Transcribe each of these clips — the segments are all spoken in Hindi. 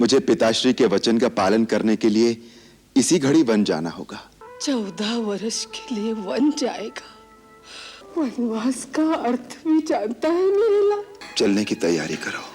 मुझे पिताश्री के वचन का पालन करने के लिए इसी घड़ी वन जाना होगा। 14 वर्ष के लिए वन जाएगा? वनवास का अर्थ भी जानता है मेरे लाल? चलने की तैयारी करो।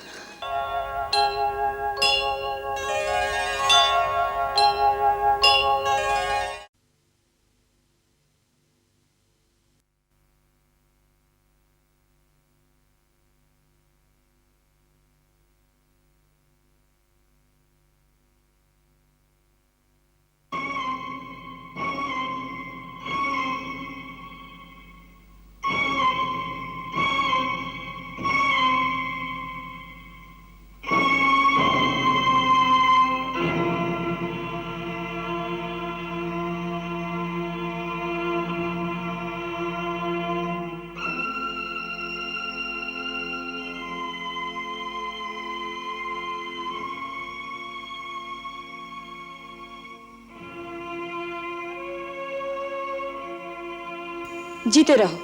जीते रहो।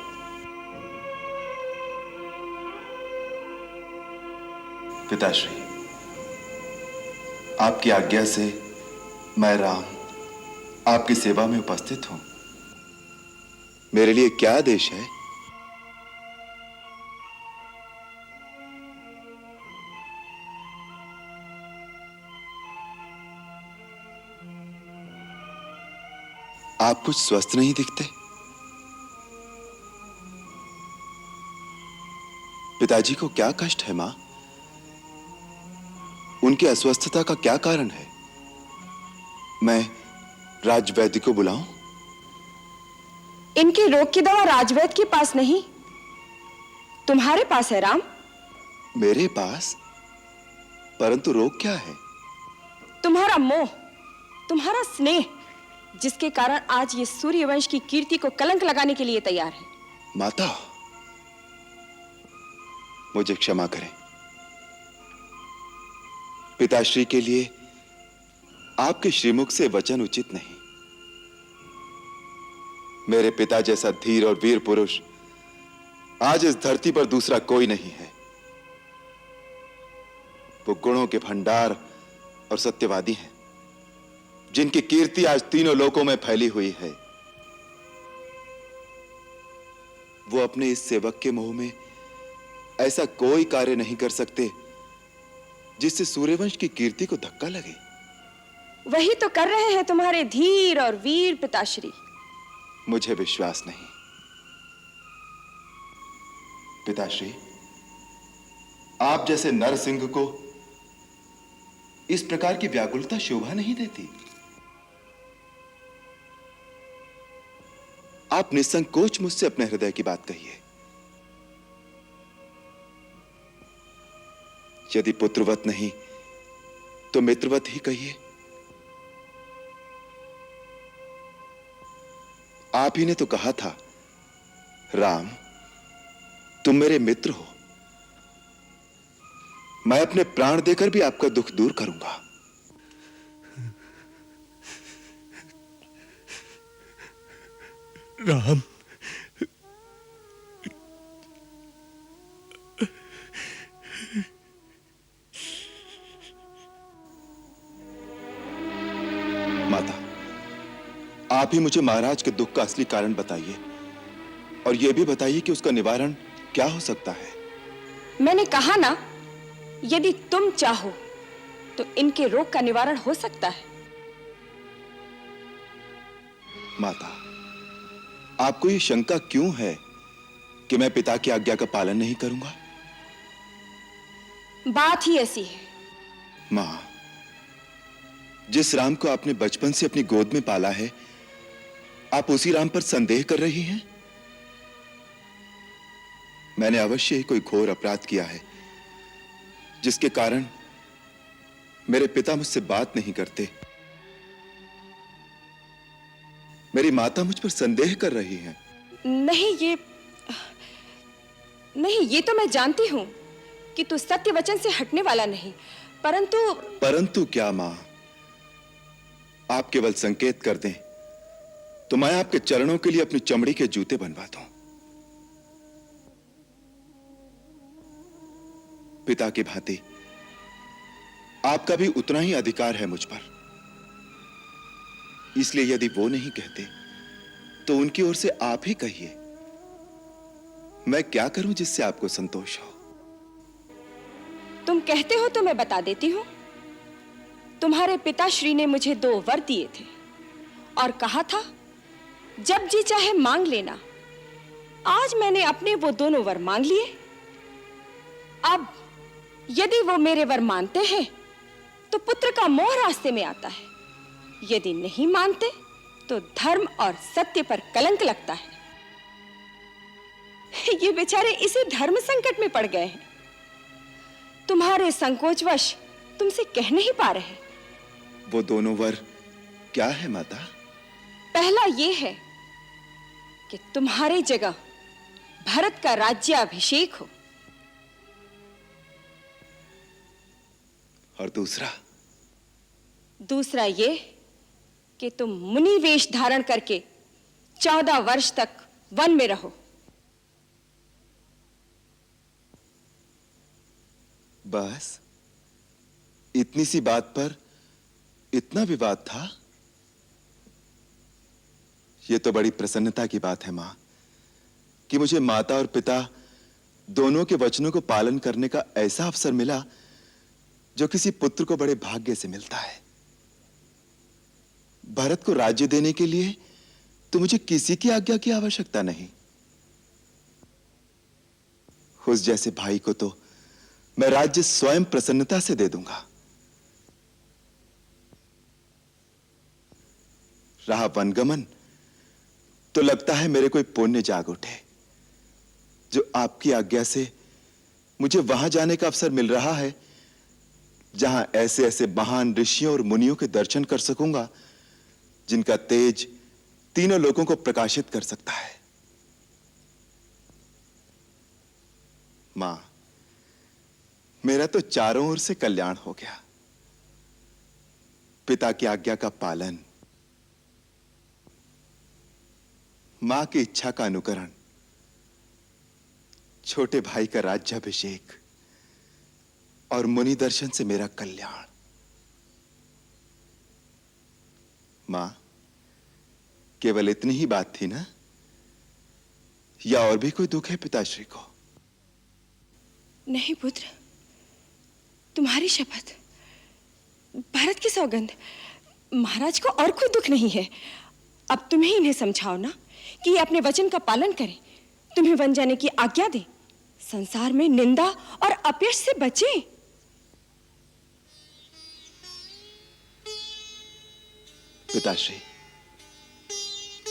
पिताश्री, आपकी आज्ञा से मैं राम आपकी सेवा में उपस्थित हूं। मेरे लिए क्या आदेश है? आप कुछ स्वस्थ नहीं दिखते। पिताजी को क्या कष्ट है मां? उनकी अस्वस्थता का क्या कारण है? मैं राजवैद्य को बुलाऊं? इनके रोग की दवा राजवैद्य के पास नहीं, तुम्हारे पास है राम। मेरे पास? परंतु रोग क्या है? तुम्हारा मोह, तुम्हारा स्नेह, जिसके कारण आज ये सूर्यवंश की कीर्ति को कलंक लगाने के लिए तैयार है। माता, मुझे क्षमा करें। पिताश्री के लिए आपके श्रीमुख से वचन उचित नहीं। मेरे पिता जैसा धीर और वीर पुरुष आज इस धरती पर दूसरा कोई नहीं है। वो गुणों के भंडार और सत्यवादी हैं, जिनकी कीर्ति आज तीनों लोकों में फैली हुई है। वो अपने इस सेवक के मोह में ऐसा कोई कार्य नहीं कर सकते जिससे सूर्यवंश की कीर्ति को धक्का लगे। वही तो कर रहे हैं तुम्हारे धीर और वीर पिताश्री। मुझे विश्वास नहीं। पिताश्री, आप जैसे नरसिंह को इस प्रकार की व्याकुलता शोभा नहीं देती। आप निसंकोच मुझसे अपने हृदय की बात कहिए। यदि पुत्रवत नहीं तो मित्रवत ही कहिए। आप ही ने तो कहा था, राम तुम मेरे मित्र हो, मैं अपने प्राण देकर भी आपका दुख दूर करूंगा। राम, माता, आप ही मुझे महाराज के दुख का असली कारण बताइए, और यह भी बताइए कि उसका निवारण क्या हो सकता है। मैंने कहा ना, यदि तुम चाहो तो इनके रोग का निवारण हो सकता है। माता, आपको यह शंका क्यों है कि मैं पिता की आज्ञा का पालन नहीं करूंगा? बात ही ऐसी है। मां, जिस राम को आपने बचपन से अपनी गोद में पाला है, आप उसी राम पर संदेह कर रही हैं? मैंने अवश्य ही कोई घोर अपराध किया है, जिसके कारण मेरे पिता मुझसे बात नहीं करते। मेरी माता मुझ पर संदेह कर रही हैं। नहीं, ये तो मैं जानती हूं कि तू सत्य वचन से हटने वाला नहीं, परंतु क्या मां? आप केवल संकेत कर दें तो मैं आपके चरणों के लिए अपनी चमड़ी के जूते बनवा दूं। पिता की भांति आपका भी उतना ही अधिकार है मुझ पर। इसलिए यदि वो नहीं कहते तो उनकी ओर से आप ही कहिए। मैं क्या करूं जिससे आपको संतोष हो? तुम कहते हो तो मैं बता देती हूं। तुम्हारे पिताश्री ने मुझे 2 वर दिए थे और कहा था जब जी चाहे मांग लेना। आज मैंने अपने वो दोनों वर मांग लिए। अब यदि वो मेरे वर मानते हैं तो पुत्र का मोह रास्ते में आता है, यदि नहीं मानते तो धर्म और सत्य पर कलंक लगता है। ये बेचारे इसी धर्म संकट में पड़ गए हैं। तुम्हारे संकोचवश तुमसे कह नहीं पा रहे। वो दोनों वर क्या है माता? पहला ये है कि तुम्हारी जगह भरत का राज्याभिषेक हो, और दूसरा ये कि तुम मुनि वेश धारण करके 14 वर्ष तक वन में रहो। बस इतनी सी बात पर इतना विवाद था? यह तो बड़ी प्रसन्नता की बात है मां कि मुझे माता और पिता दोनों के वचनों को पालन करने का ऐसा अवसर मिला जो किसी पुत्र को बड़े भाग्य से मिलता है। भरत को राज्य देने के लिए तो मुझे किसी की आज्ञा की आवश्यकता नहीं। उस जैसे भाई को तो मैं राज्य स्वयं प्रसन्नता से दे दूंगा। रहा वनगमन, तो लगता है मेरे कोई पुण्य जाग उठे जो आपकी आज्ञा से मुझे वहां जाने का अवसर मिल रहा है जहां ऐसे ऐसे महान ऋषियों और मुनियों के दर्शन कर सकूंगा जिनका तेज तीनों लोगों को प्रकाशित कर सकता है। मां, मेरा तो चारों ओर से कल्याण हो गया। पिता की आज्ञा का पालन, मां की इच्छा का अनुकरण, छोटे भाई का राज्याभिषेक और मुनि दर्शन से मेरा कल्याण। मां, केवल इतनी ही बात थी ना, या और भी कोई दुख है पिताश्री को? नहीं पुत्र, तुम्हारी शपथ, भरत की सौगंध, महाराज को और कोई दुख नहीं है। अब तुम ही इन्हें समझाओ ना कि ये अपने वचन का पालन करें, तुम्हें वन जाने की आज्ञा दे, संसार में निंदा और अपयश से बचे। पिताश्री,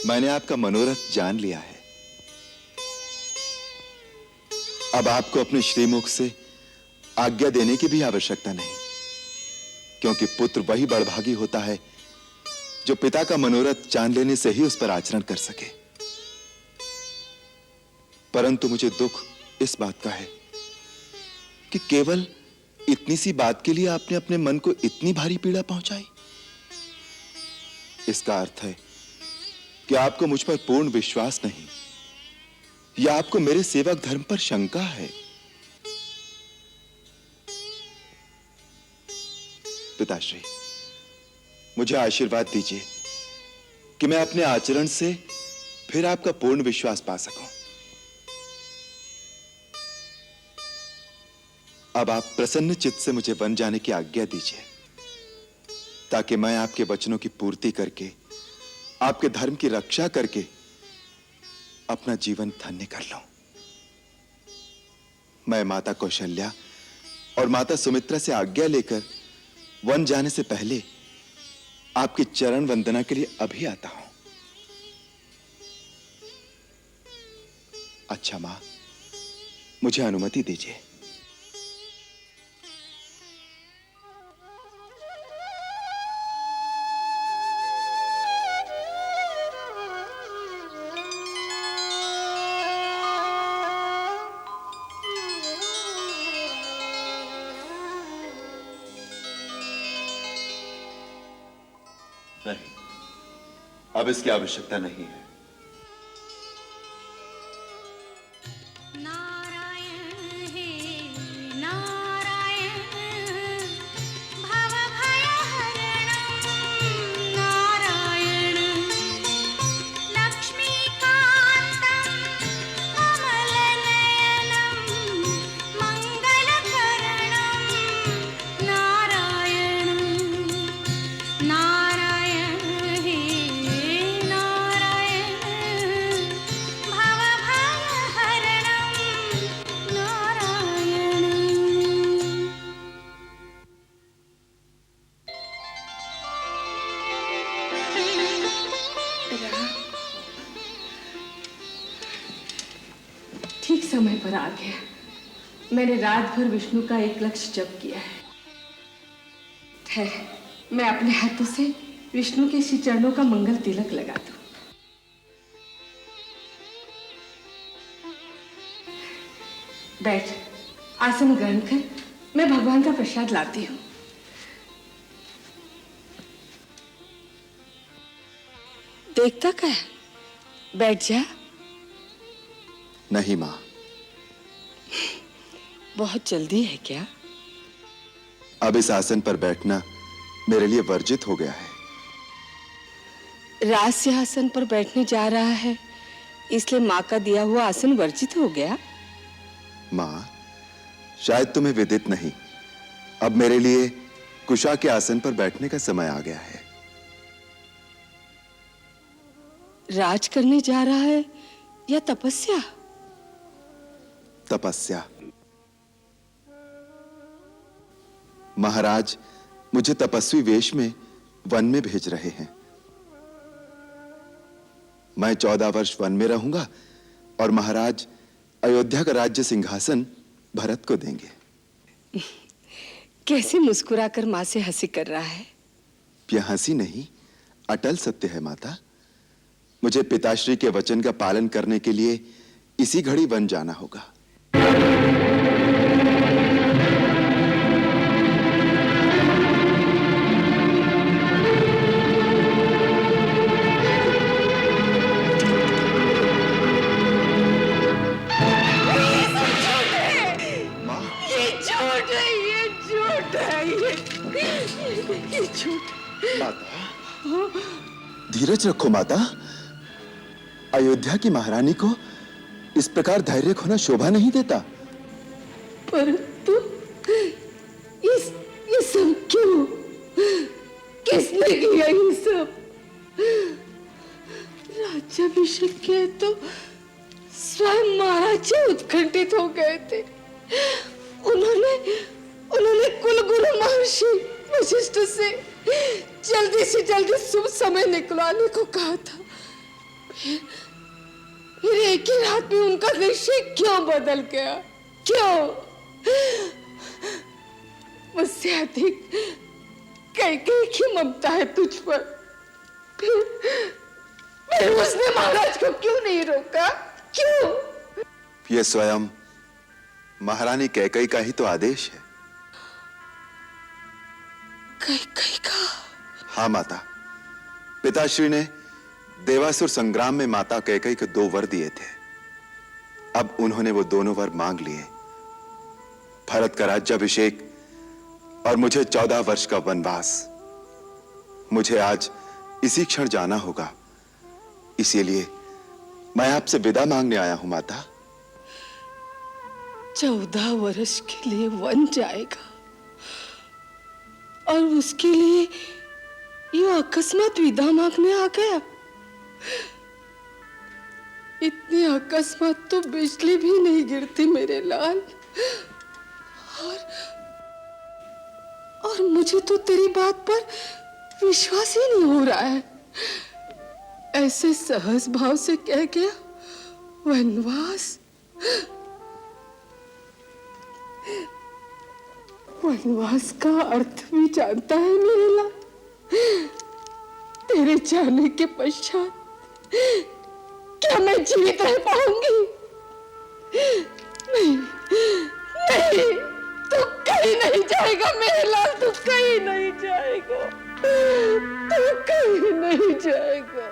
मैंने आपका मनोरथ जान लिया है। अब आपको अपने श्रीमुख से आज्ञा देने की भी आवश्यकता नहीं, क्योंकि पुत्र वही बड़भागी होता है जो पिता का मनोरथ जान लेने से ही उस पर आचरण कर सके। परंतु मुझे दुख इस बात का है कि केवल इतनी सी बात के लिए आपने अपने मन को इतनी भारी पीड़ा पहुंचाई। इसका अर्थ है कि आपको मुझ पर पूर्ण विश्वास नहीं, या आपको मेरे सेवक धर्म पर शंका है। पिताश्री, मुझे आशीर्वाद दीजिए कि मैं अपने आचरण से फिर आपका पूर्ण विश्वास पा सकूं। अब आप प्रसन्न चित्त से मुझे वन जाने की आज्ञा दीजिए, ताकि मैं आपके वचनों की पूर्ति करके, आपके धर्म की रक्षा करके अपना जीवन धन्य कर लूं। मैं माता कौशल्या और माता सुमित्रा से आज्ञा लेकर वन जाने से पहले आपकी चरण वंदना के लिए अभी आता हूं। अच्छा मां, मुझे अनुमति दीजिए। नहीं, अब इसकी आवश्यकता नहीं है। नारायण हे नारायण, समय पर आ गया। मैंने रात भर विष्णु का एक लक्ष्य जप किया है। ठहर, मैं अपने हाथों से विष्णु के श्री चरणों का मंगल तिलक लगा दूं। बैठ, आसन ग्रहण कर। मैं भगवान का प्रसाद लाती हूँ। देखता क्या है? बैठ जा। नहीं मां, बहुत जल्दी है क्या? अब इस आसन पर बैठना मेरे लिए वर्जित हो गया है। राज सिंहासन पर बैठने जा रहा है, इसलिए माँ का दिया हुआ आसन वर्जित हो गया? मां, शायद तुम्हें विदित नहीं, अब मेरे लिए कुशा के आसन पर बैठने का समय आ गया है। राज करने जा रहा है या तपस्या? तपस्या। महाराज मुझे तपस्वी वेश में वन में भेज रहे हैं। मैं 14 वर्ष वन में रहूंगा और महाराज अयोध्या का राज्य सिंहासन भरत को देंगे। कैसे मुस्कुराकर माँ से हंसी कर रहा है? यह हंसी नहीं, अटल सत्य है माता। मुझे पिताश्री के वचन का पालन करने के लिए इसी घड़ी वन जाना होगा। ये झूठ। माता, धीरज रखो माता। अयोध्या की महारानी को इस प्रकार धैर्य खोना शोभा नहीं देता। परंतु ये सब क्यों? किसने किया ये सब? राज्याभिषेक के तो स्वयं महाराज जी उत्कंठित हो गए थे। उन्होंने कुलगुरु महर्षि वशिष्ठ से जल्दी से जल्दी शुभ समय निकलवाने को कहा था। फिर एक ही रात में उनका निश्चय क्यों बदल गया? क्यों? मुझसे अधिक कैकेयी की ममता है तुझ पर। फिर उसने महाराज को क्यों नहीं रोका? क्यों? यह स्वयं महारानी कैकेयी का ही तो आदेश है। कैकेयी का? हाँ माता, पिताश्री ने देवासुर संग्राम में माता कैकेयी को 2 वर दिए थे। अब उन्होंने वो दोनों वर मांग लिए, भरत का राज्याभिषेक और मुझे 14 वर्ष का वनवास। मुझे आज इसी क्षण जाना होगा, इसीलिए मैं आपसे विदा मांगने आया हूं माता। 14 वर्ष के लिए वन जाएगा और उसके लिए ये अकस्मात विदा मांगने आ गया? इतनी अकस्मात तो बिजली भी नहीं गिरती मेरे लाल। और मुझे तो तेरी बात पर विश्वास ही नहीं हो रहा है। ऐसे सहज भाव से कह गया वनवास। वनवास का अर्थ भी जानता है मेरे लाल? तेरे जाने के पश्चात क्या मैं जीवित रह पाऊंगी? नहीं, नहीं, तू कहीं नहीं जाएगा मेरे लाल, तू कहीं नहीं जाएगा, तू कहीं नहीं जाएगा।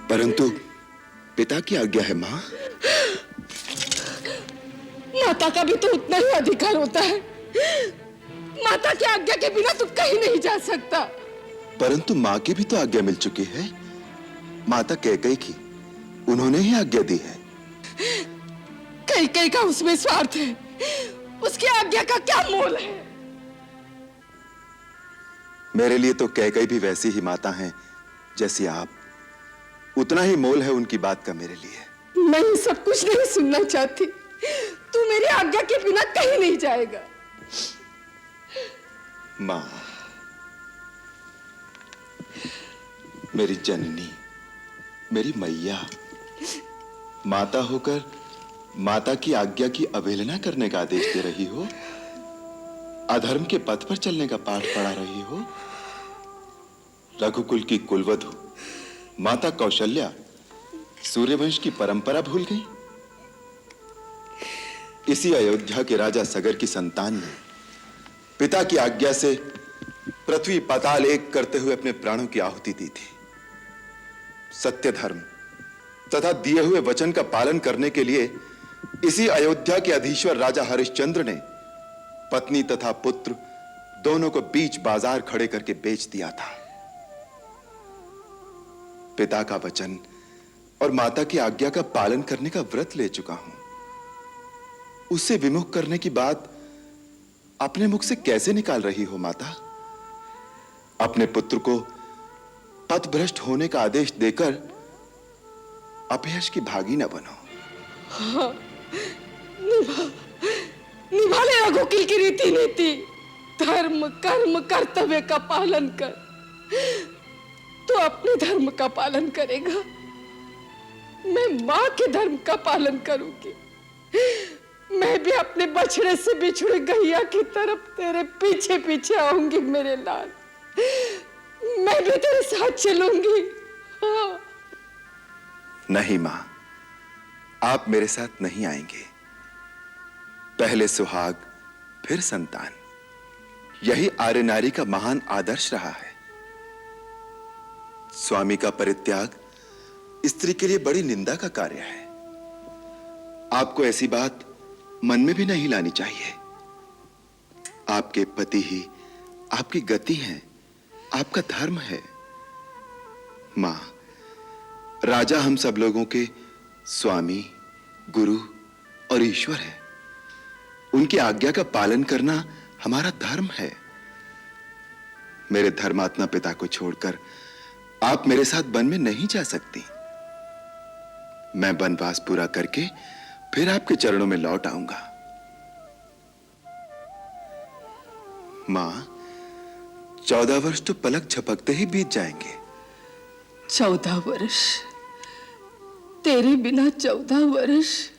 परंतु पिता की आज्ञा है मां। माता का भी तो उतना ही अधिकार होता है। माता की आज्ञा के बिना तू कहीं नहीं जा सकता। परंतु मां की भी तो आज्ञा मिल चुकी है, माता कैकेयी की। उन्होंने ही आज्ञा दी है। कैकेयी का उसमें स्वार्थ है, उसकी आज्ञा का क्या मोल है? मेरे लिए तो कैकेयी भी वैसी ही माता हैं जैसी आप। उतना ही मोल है उनकी बात का मेरे लिए। मैं ये सब कुछ नहीं सुनना चाहती। तू मेरी आज्ञा के बिना कहीं नहीं जाएगा। मां, मेरी जननी, मेरी मैया, माता होकर माता की आज्ञा की अवहेलना करने का आदेश दे रही हो, अधर्म के पथ पर चलने का पाठ पढ़ा रही हो। रघुकुल की कुलवधु माता कौशल्या सूर्यवंश की परंपरा भूल गई। इसी अयोध्या के राजा सगर की संतान ने पिता की आज्ञा से पृथ्वी पाताल एक करते हुए अपने प्राणों की आहुति दी थी। सत्य धर्म तथा दिए हुए वचन का पालन करने के लिए इसी अयोध्या के अधीश्वर राजा हरिश्चंद्र ने पत्नी तथा पुत्र दोनों को बीच बाजार खड़े करके बेच दिया था। पिता का वचन और माता की आज्ञा का पालन करने का व्रत ले चुका हूं। उससे विमुख करने की बात अपने मुख से कैसे निकाल रही हो माता? अपने पुत्र को पथभ्रष्ट होने का आदेश देकर अपयश की भागी न बनो। हाँ, निभा ले रघुकुल की रीति नीति, धर्म कर्म कर्तव्य का पालन कर। तो अपने धर्म का पालन करेगा, मैं मां के धर्म का पालन करूंगी। मैं भी अपने बछड़े से बिछड़े गैया की तरफ तेरे पीछे पीछे आऊंगी मेरे लाल। मैं भी तेरे साथ चलूंगी। हाँ। नहीं मां, आप मेरे साथ नहीं आएंगे। पहले सुहाग फिर संतान, यही आर्य नारी का महान आदर्श रहा है। स्वामी का परित्याग स्त्री के लिए बड़ी निंदा का कार्य है। आपको ऐसी बात मन में भी नहीं लानी चाहिए। आपके पति ही आपकी गति हैं, आपका धर्म है। मां, राजा हम सब लोगों के स्वामी, गुरु और ईश्वर है। उनकी आज्ञा का पालन करना हमारा धर्म है। मेरे धर्मात्मा पिता को छोड़कर आप मेरे साथ वन में नहीं जा सकती। मैं वनवास पूरा करके फिर आपके चरणों में लौट आऊंगा। मां, 14 वर्ष तो पलक झपकते ही बीत जाएंगे। 14 वर्ष? तेरे बिना 14 वर्ष?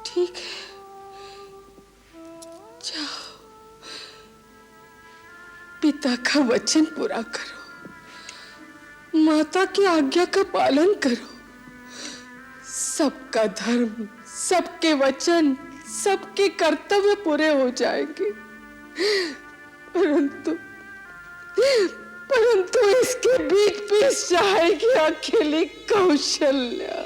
ठीक है, जाओ, पिता का वचन पूरा करो, माता की आज्ञा का पालन करो। सबका धर्म, सबके वचन, सबके कर्तव्य पूरे हो जाएंगे। परंतु इसके बीच बीच जाएगी अकेली कौशल्या।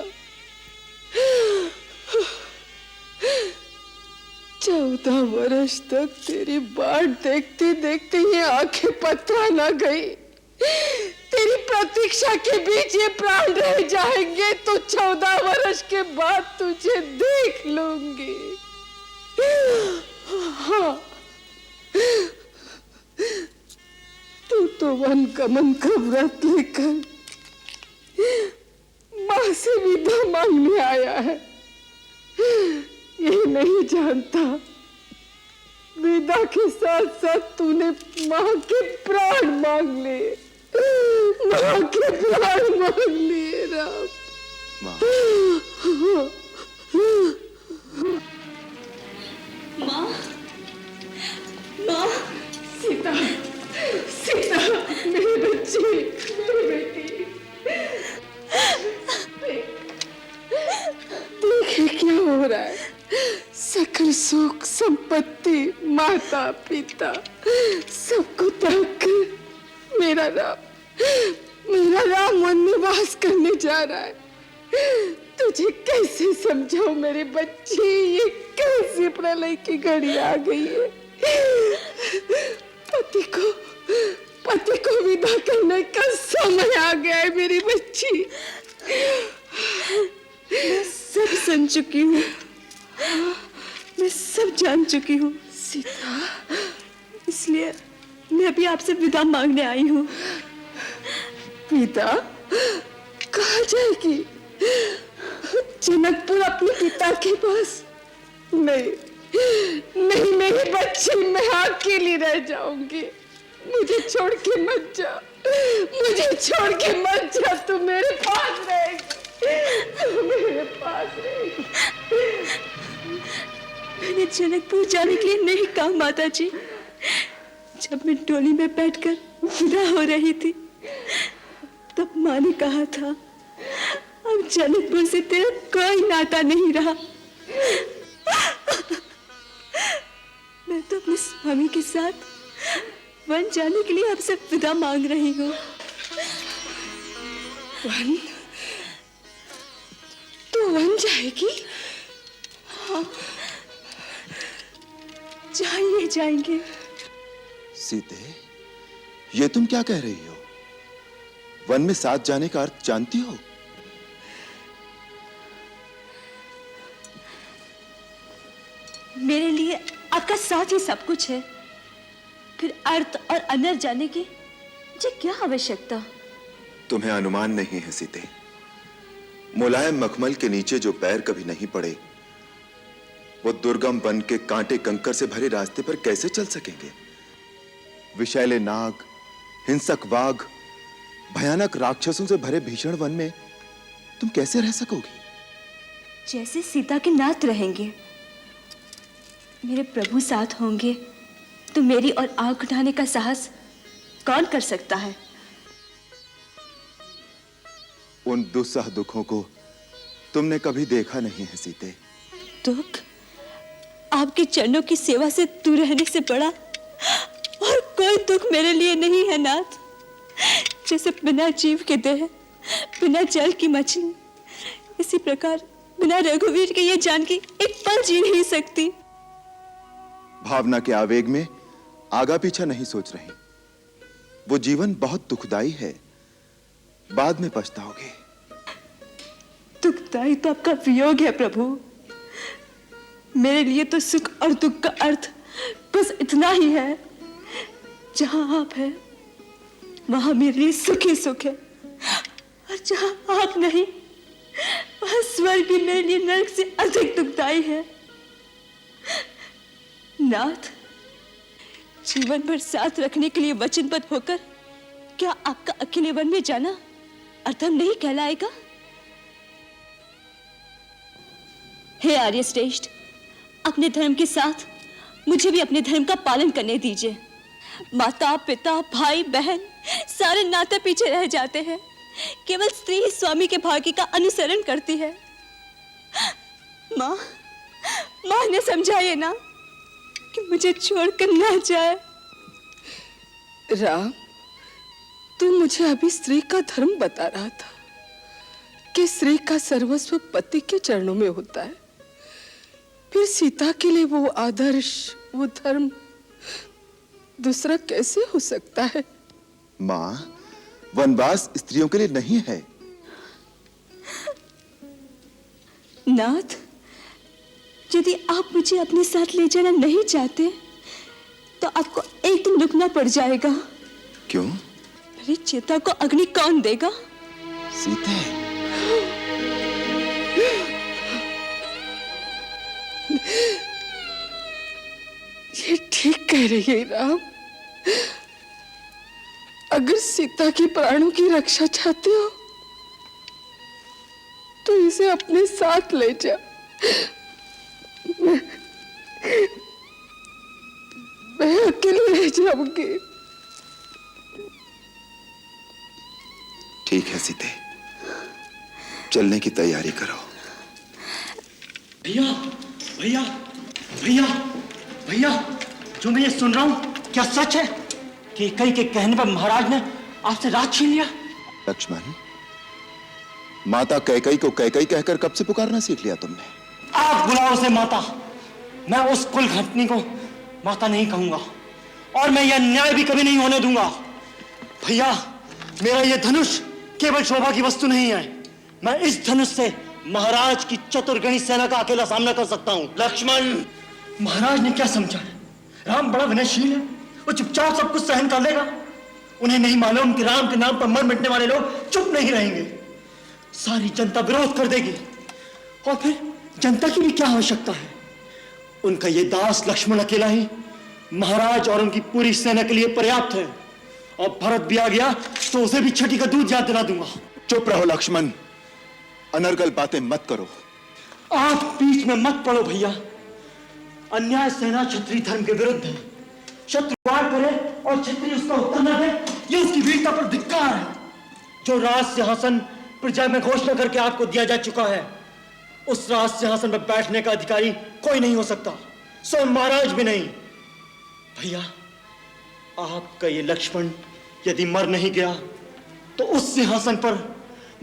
14 वर्ष तक तेरी बाट देखते देखते ये आंखें पतरा ना गई। तेरी प्रतीक्षा के बीच ये प्राण रह जाएंगे तो 14 वर्ष के बाद तुझे देख लूंगी। हाँ, तू तो वन गमन का व्रत लेकर मां से विदा मांगने आया है। ये नहीं जानता, विदा के साथ साथ तूने मां के प्राण मांग लिए। मां के प्राण मांग लिए राम। मां, मां, सीता, सीता, मेरी बच्ची, मेरी बेटी। देखे क्या हो रहा है। सकल सुख संपत्ति, माता पिता, सबको त्याग कर मेरा राम वनवास करने जा रहा है। तुझे कैसे समझाऊं मेरी बच्ची, ये कैसी प्रलय की घड़ी आ गई है। पति को विदा करने का समय आ गया है मेरी बच्ची। मैं सब सुन चुकी हूँ, मैं सब जान चुकी हूँ सीता, इसलिए मैं अभी आपसे विदा मांगने आई हूँ। पिता कहाँ जाएगी? जनकपुर अपने पिता के पास? नहीं, नहीं मेरी बच्ची, मैं अकेली रह जाऊंगी। मुझे छोड़ के मत जा, मुझे छोड़ के मत जा, तू मेरे पास रहेगी, तू मेरे पास रहेगी। मैंने जनकपुर जाने के लिए नहीं कहा माता जी। जब मैं डोली में बैठकर विदा हो रही थी तब माँ ने कहा था अब जनकपुर से तेरा कोई नाता नहीं रहा। मैं तो अपने स्वामी के साथ वन जाने के लिए आपसे विदा मांग रही हूँ। वन? तू वन जाएगी? हाँ, जाइए जाएंगे। सीते, ये तुम क्या कह रही हो? वन में साथ जाने का अर्थ जानती हो? मेरे लिए आपका साथ ही सब कुछ है, फिर अर्थ और अनर्थ जाने की मुझे क्या आवश्यकता? तुम्हें अनुमान नहीं है सीते। मुलायम मखमल के नीचे जो पैर कभी नहीं पड़े वो दुर्गम वन के कांटे कंकर से भरे रास्ते पर कैसे चल सकेंगे? विषैले नाग, हिंसक वाघ, भयानक राक्षसों से भरे भीषण वन में तुम कैसे रह सकोगी? जैसे सीता के नाथ रहेंगे, मेरे प्रभु साथ होंगे तो मेरी और आंख उठाने का साहस कौन कर सकता है? उन दुस्सह दुखों को तुमने कभी देखा नहीं है सीते। दुख आपके चरणों की सेवा से दूर रहने से बड़ा और कोई दुख मेरे लिए नहीं है नाथ। जैसे बिना जीव के देह, बिना जल की मछली, इसी प्रकार बिना रघुवीर के ये जानकी एक पल जी नहीं सकती। भावना के आवेग में आगा पीछा नहीं सोच रही। वो जीवन बहुत दुखदाई है, बाद में पछताओगे। दुखदाई तो आपका वियोग है प्रभु। मेरे लिए तो सुख और दुख का अर्थ बस इतना ही है, जहां आप हैं वहां मेरे लिए सुख ही सुख है, और जहां आप नहीं वहां स्वर्ग भी मेरे लिए नरक से अधिक दुखदाई है। नाथ, जीवन भर साथ रखने के लिए वचनबद्ध होकर क्या आपका अकेले वन में जाना अधर्म नहीं कहलाएगा? हे आर्य श्रेष्ठ, अपने धर्म के साथ मुझे भी अपने धर्म का पालन करने दीजिए। माता पिता भाई बहन सारे नाते पीछे रह जाते हैं, केवल स्त्री ही स्वामी के भाग्य का अनुसरण करती है। माँ ने समझाइए ना कि मुझे छोड़कर ना जाए। राम, तू मुझे अभी स्त्री का धर्म बता रहा था कि स्त्री का सर्वस्व पति के चरणों में होता है। फिर सीता के लिए वो आदर्श, वो धर्म दूसरा कैसे हो सकता है? मां, वनवास स्त्रियों के लिए नहीं है। नाथ, यदि आप मुझे अपने साथ ले जाना नहीं चाहते तो आपको एक दिन रुकना पड़ जाएगा। क्यों? मेरी चिता को अग्नि कौन देगा? सीते, ये ठीक कह रही है राम। अगर सीता की प्राणों की रक्षा चाहते हो तो इसे अपने साथ ले जा। मैं अकेले रह जाऊंगी। ठीक है सीते, चलने की तैयारी करो। भैया भैया भैया भैया, जो मैं ये सुन रहा हूं क्या सच है कि कई के कहने पर महाराज ने आपसे राज छीन लिया? लक्ष्मण, माता कैकई को कैकई कहकर कब से पुकारना सीख लिया तुमने? आप बुलाओ उसे माता। मैं उस कुल घटनी को माता नहीं कहूंगा और मैं यह न्याय भी कभी नहीं होने दूंगा। भैया, मेरा यह धनुष केवल शोभा की वस्तु नहीं है। मैं इस धनुष से महाराज की चतुर्गणी सेना का अकेला सामना कर सकता हूं। लक्ष्मण, महाराज ने क्या समझा है? राम बड़ा विनयशील है, वो चुपचाप सब कुछ सहन कर लेगा। उन्हें नहीं मालूम कि राम के नाम पर मर मिटने वाले लोग चुप नहीं रहेंगे। सारी जनता विरोध कर देगी और फिर जनता की भी क्या आवश्यकता है? उनका ये दास लक्ष्मण अकेला ही महाराज और उनकी पूरी सेना के लिए पर्याप्त है। और भरत भी आ गया तो उसे भी छठी का दूध याद दिला दूंगा। चुप रहो लक्ष्मण, अनर्गल बातें मत करो। आप बीच में मत पड़ो भैया। अन्याय सेना क्षत्रिय धर्म के विरुद्ध है। शत्रु वार करे और क्षत्रिय उसका उत्तर न दे, ये उसकी वीरता पर धिक्कार है। जो राज सिंहासन प्रजा में घोषणा करके आपको दिया जा चुका है, उस राज सिंहासन पर बैठने का अधिकारी कोई नहीं हो सकता, स्वयं महाराज भी नहीं। भैया, आपका ये लक्ष्मण यदि मर नहीं गया तो उस सिंहासन पर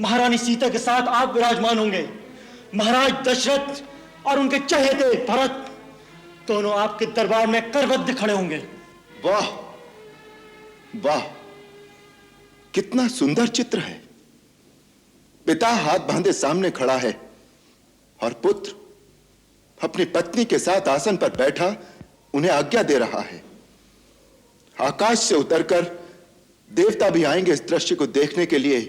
महारानी सीता के साथ आप विराजमान होंगे। महाराज दशरथ और उनके चहेते भरत दोनों आपके दरबार में करबद्ध खड़े होंगे। वाह वाह, कितना सुंदर चित्र है। पिता हाथ बांधे सामने खड़ा है और पुत्र अपनी पत्नी के साथ आसन पर बैठा उन्हें आज्ञा दे रहा है। आकाश से उतरकर देवता भी आएंगे इस दृश्य को देखने के लिए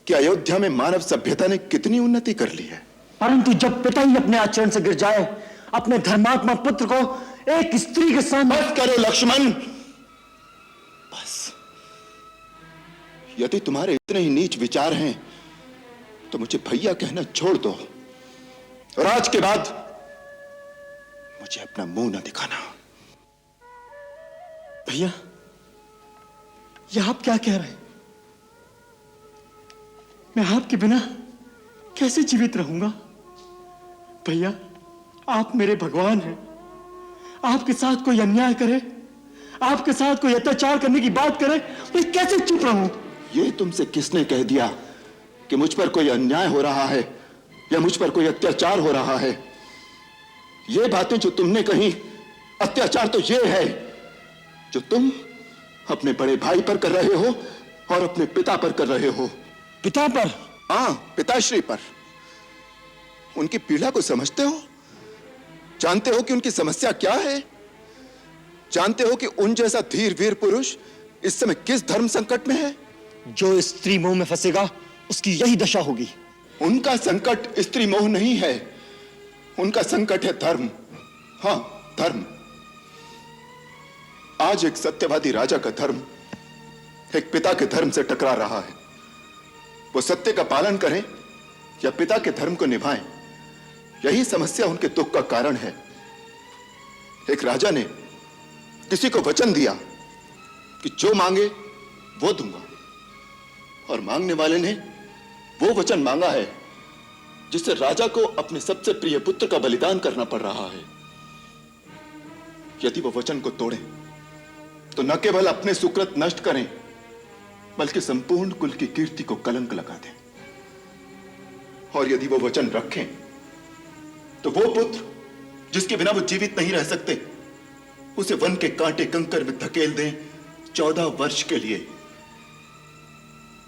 कि अयोध्या में मानव सभ्यता ने कितनी उन्नति कर ली है। परंतु जब पिता ही अपने आचरण से गिर जाए, अपने धर्मात्मा पुत्र को एक स्त्री के सामने। बस करो लक्ष्मण, बस। यदि तुम्हारे इतने ही नीच विचार हैं तो मुझे भैया कहना छोड़ दो और आज के बाद मुझे अपना मुंह न दिखाना। भैया, यह आप क्या कह रहे हैं? मैं आपके बिना कैसे जीवित रहूंगा? भैया, आप मेरे भगवान हैं। आपके साथ कोई अन्याय करे, आपके साथ कोई अत्याचार करने की बात करे, मैं कैसे चुप रहूं? ये तुमसे किसने कह दिया कि मुझ पर कोई अन्याय हो रहा है या मुझ पर कोई अत्याचार हो रहा है? ये बातें जो तुमने कही, अत्याचार तो ये है जो तुम अपने बड़े भाई पर कर रहे हो और अपने पिता पर कर रहे हो। पिता पर? हां, पिताश्री पर। उनकी पीड़ा को समझते हो? जानते हो कि उनकी समस्या क्या है? जानते हो कि उन जैसा धीर वीर पुरुष इस समय किस धर्म संकट में है? जो स्त्री मोह में फंसेगा उसकी यही दशा होगी। उनका संकट स्त्री मोह नहीं है, उनका संकट है धर्म। हां, धर्म। आज एक सत्यवादी राजा का धर्म एक पिता के धर्म से टकरा रहा है। वो सत्य का पालन करें या पिता के धर्म को निभाएं, यही समस्या उनके दुख का कारण है। एक राजा ने किसी को वचन दिया कि जो मांगे वो दूंगा, और मांगने वाले ने वो वचन मांगा है जिससे राजा को अपने सबसे प्रिय पुत्र का बलिदान करना पड़ रहा है। यदि वो वचन को तोड़ें तो न केवल अपने सुकृत नष्ट करें बल्कि संपूर्ण कुल की कीर्ति को कलंक लगा दें। और यदि वो वचन रखें तो वो पुत्र जिसके बिना वो जीवित नहीं रह सकते, उसे वन के कांटे कंकर में धकेल दें 14 वर्ष के लिए।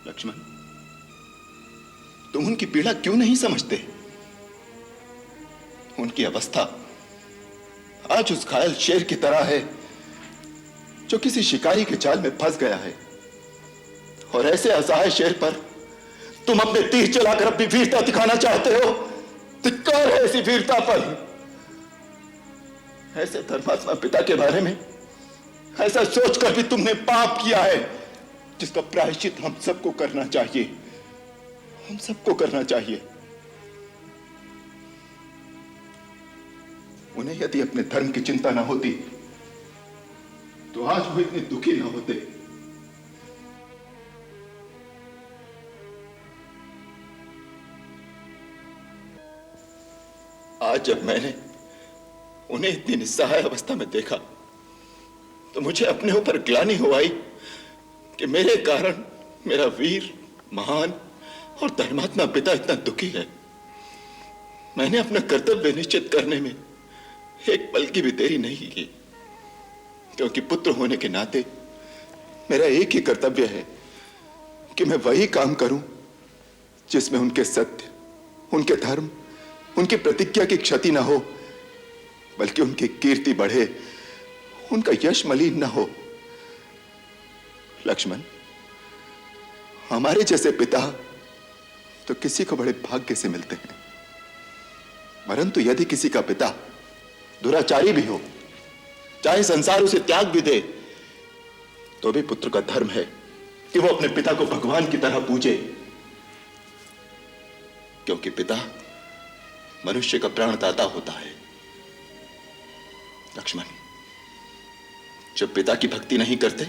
लक्ष्मण, तुम उनकी पीड़ा क्यों नहीं समझते? उनकी अवस्था आज उस घायल शेर की तरह है जो किसी शिकारी के जाल में फंस गया है, और ऐसे असहाय शेर पर तुम अपने तीर चलाकर अपनी वीरता दिखाना चाहते हो। धिक्कार है ऐसी वीरता पर। ऐसे धर्मात्मा पिता के बारे में ऐसा सोचकर भी तुमने पाप किया है जिसका प्रायश्चित हम सबको करना चाहिए, हम सबको करना चाहिए। उन्हें यदि अपने धर्म की चिंता ना होती तो आज वो इतने दुखी ना होते। आज जब मैंने उन्हें इतनी निस्सहाय अवस्था में देखा तो मुझे अपने ऊपर ग्लानि हो आई कि मेरे कारण मेरा वीर, महान और धर्मात्मा पिता इतना दुखी है। मैंने अपना कर्तव्य निश्चित करने में एक पल की भी देरी नहीं की, क्योंकि पुत्र होने के नाते मेरा एक ही कर्तव्य है कि मैं वही काम करूं जिसमें उनके सत्य, उनके धर्म, उनकी प्रतिज्ञा की क्षति ना हो, बल्कि उनकी कीर्ति बढ़े, उनका यश मलिन ना हो। लक्ष्मण, हमारे जैसे पिता तो किसी को बड़े भाग्य से मिलते हैं, परंतु यदि किसी का पिता दुराचारी भी हो चाहे संसार उसे त्याग भी दे, तो भी पुत्र का धर्म है कि वो अपने पिता को भगवान की तरह पूजे, क्योंकि पिता मनुष्य का प्राणदाता होता है। लक्ष्मण, जो पिता की भक्ति नहीं करते,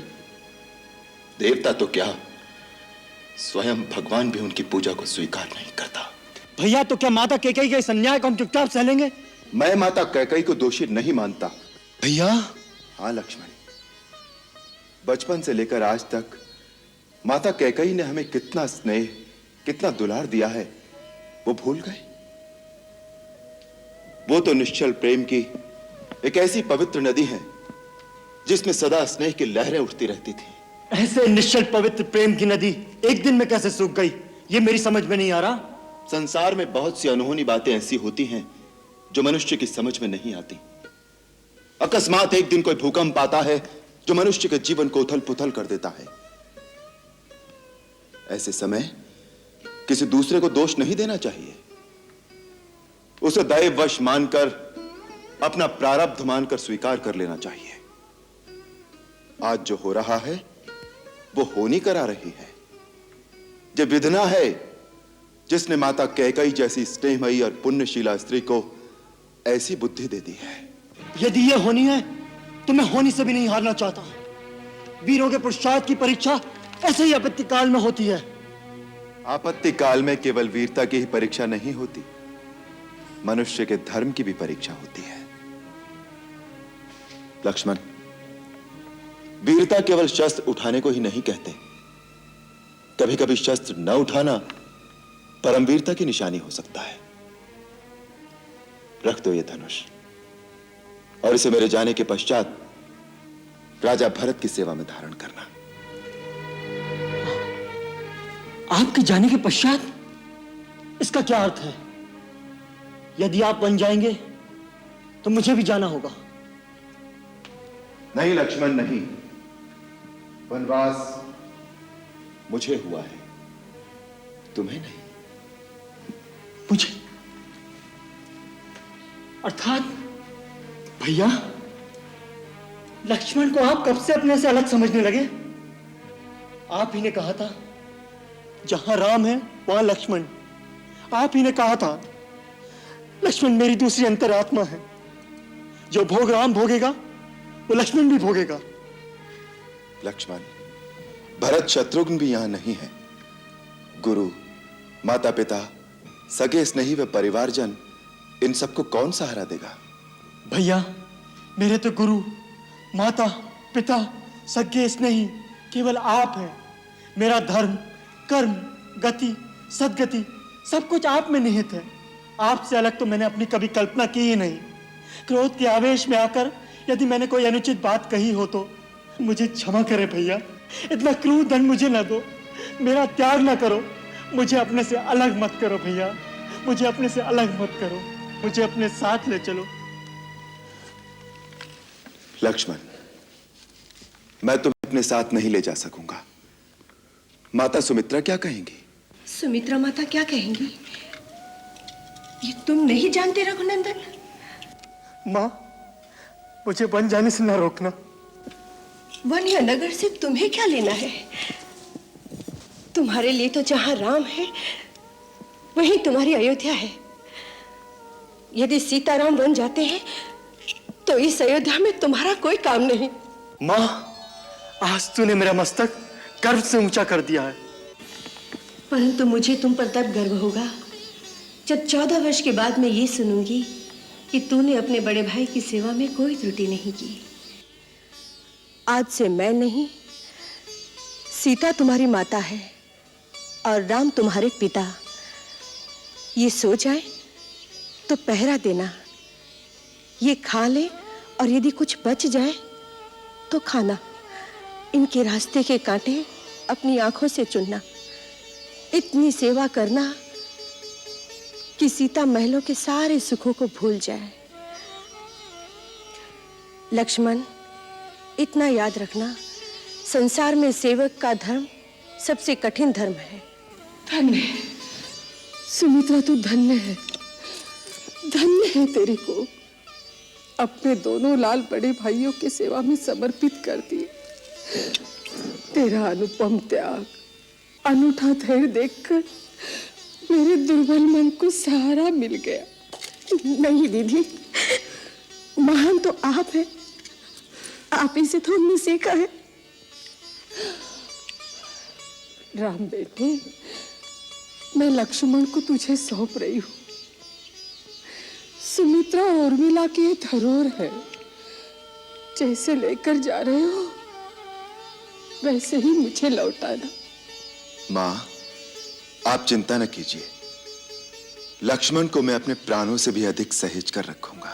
देवता तो क्या, स्वयं भगवान भी उनकी पूजा को स्वीकार नहीं करता। भैया, तो क्या माता कैकेयी के इस अन्याय को हम चुपचाप सह लेंगे? मैं माता कैकेयी को दोषी नहीं मानता। भैया। हाँ लक्ष्मण, बचपन से लेकर आज तक माता कैकेयी ने हमें कितना स्नेह, कितना दुलार दिया है, वो भूल गए? वो तो निश्चल प्रेम की एक ऐसी पवित्र नदी है जिसमें सदा स्नेह की लहरें उठती रहती थी। ऐसे निश्चल पवित्र प्रेम की नदी एक दिन में कैसे सूख गई, ये मेरी समझ में नहीं आ रहा। संसार में बहुत सी अनहोनी बातें ऐसी होती हैं जो मनुष्य की समझ में नहीं आती। अकस्मात एक दिन कोई भूकंप आता है जो मनुष्य के जीवन को उथल पुथल कर देता है। ऐसे समय किसी दूसरे को दोष नहीं देना चाहिए, उसे दैववश मानकर, अपना प्रारब्ध मानकर स्वीकार कर लेना चाहिए। आज जो हो रहा है वो होनी करा रही है। जो विधना है जिसने माता कैकेयी जैसी स्नेहमयी और पुण्यशीला स्त्री को ऐसी बुद्धि दे दी है। यदि ये होनी है तो मैं होनी से भी नहीं हारना चाहता। वीरों के पुरुषार्थ की परीक्षा ऐसे ही आपत्ति काल में होती है। आपत्ति काल में केवल वीरता की ही परीक्षा नहीं होती, मनुष्य के धर्म की भी परीक्षा होती है। लक्ष्मण, वीरता केवल शस्त्र उठाने को ही नहीं कहते। कभी कभी शस्त्र न उठाना परमवीरता की निशानी हो सकता है। रख दो ये धनुष और इसे मेरे जाने के पश्चात राजा भरत की सेवा में धारण करना। आपके जाने के पश्चात? इसका क्या अर्थ है? यदि आप बन जाएंगे तो मुझे भी जाना होगा। नहीं लक्ष्मण, नहीं। वनवास मुझे हुआ है, तुम्हें नहीं। मुझे? अर्थात भैया, लक्ष्मण को आप कब से अपने से अलग समझने लगे? आप ही ने कहा था जहां राम है वहां लक्ष्मण। आप ही ने कहा था लक्ष्मण मेरी दूसरी अंतरात्मा है, जो भोग राम भोगेगा वो लक्ष्मण भी भोगेगा। लक्ष्मण, भरत शत्रुघ्न भी यहां नहीं है। गुरु, माता पिता, सगे स्नेही व परिवारजन, इन सबको कौन सहारा देगा? भैया, मेरे तो गुरु, माता, पिता, सगे स्नेही केवल आप हैं। मेरा धर्म, कर्म, गति, सद्गति सब कुछ आप में निहित है। आपसे अलग तो मैंने अपनी कभी कल्पना की ही नहीं। क्रोध के आवेश में आकर यदि मैंने कोई अनुचित बात कही हो तो मुझे क्षमा करे भैया। इतना क्रूर दंड मुझे न दो, मेरा त्याग न करो, मुझे अपने से अलग मत करो भैया, मुझे अपने से अलग मत करो, मुझे अपने साथ ले चलो। लक्ष्मण, मैं तुम्हें अपने साथ नहीं ले जा सकूंगा। माता सुमित्रा क्या कहेंगी? सुमित्रा माता क्या कहेंगी? ये तुम नहीं जानते रघुनंदन? माँ, मुझे वन जाने से न रोकना। वन या नगर से तुम्हें क्या लेना है? तुम्हारे लिए तो जहां राम है वहीं तुम्हारी अयोध्या है। यदि सीताराम वन जाते हैं तो इस अयोध्या में तुम्हारा कोई काम नहीं। माँ, आज तूने मेरा मस्तक गर्व से ऊंचा कर दिया है। परंतु मुझे तुम पर तब गर्व होगा जब 14 वर्ष के बाद मैं ये सुनूंगी कि तूने अपने बड़े भाई की सेवा में कोई त्रुटि नहीं की। आज से मैं नहीं, सीता तुम्हारी माता है और राम तुम्हारे पिता। ये सो जाए तो पहरा देना, ये खा ले और यदि कुछ बच जाए तो खाना। इनके रास्ते के कांटे अपनी आंखों से चुनना। इतनी सेवा करना कि सीता महलों के सारे सुखों को भूल जाए। लक्ष्मण, इतना याद रखना, संसार में सेवक का धर्म सबसे कठिन धर्म है। धन्य है सुमित्रा, तू धन्य है, धन्य है तेरी को। अपने दोनों लाल बड़े भाइयों की सेवा में समर्पित कर दिए। तेरा अनुपम त्याग, अनूठा धैर्य देखकर मेरे दुर्बल मन को सहारा मिल गया। नहीं दीदी, महान तो आप है, आप ही से तो हमने सीखा है। राम बेटे, मैं लक्ष्मण को तुझे सौंप रही हूं। सुमित्रा और उर्मिला की ये धरोहर है, जैसे लेकर जा रहे हो वैसे ही मुझे लौटाना। मां, आप चिंता न कीजिए, लक्ष्मण को मैं अपने प्राणों से भी अधिक सहेज कर रखूंगा।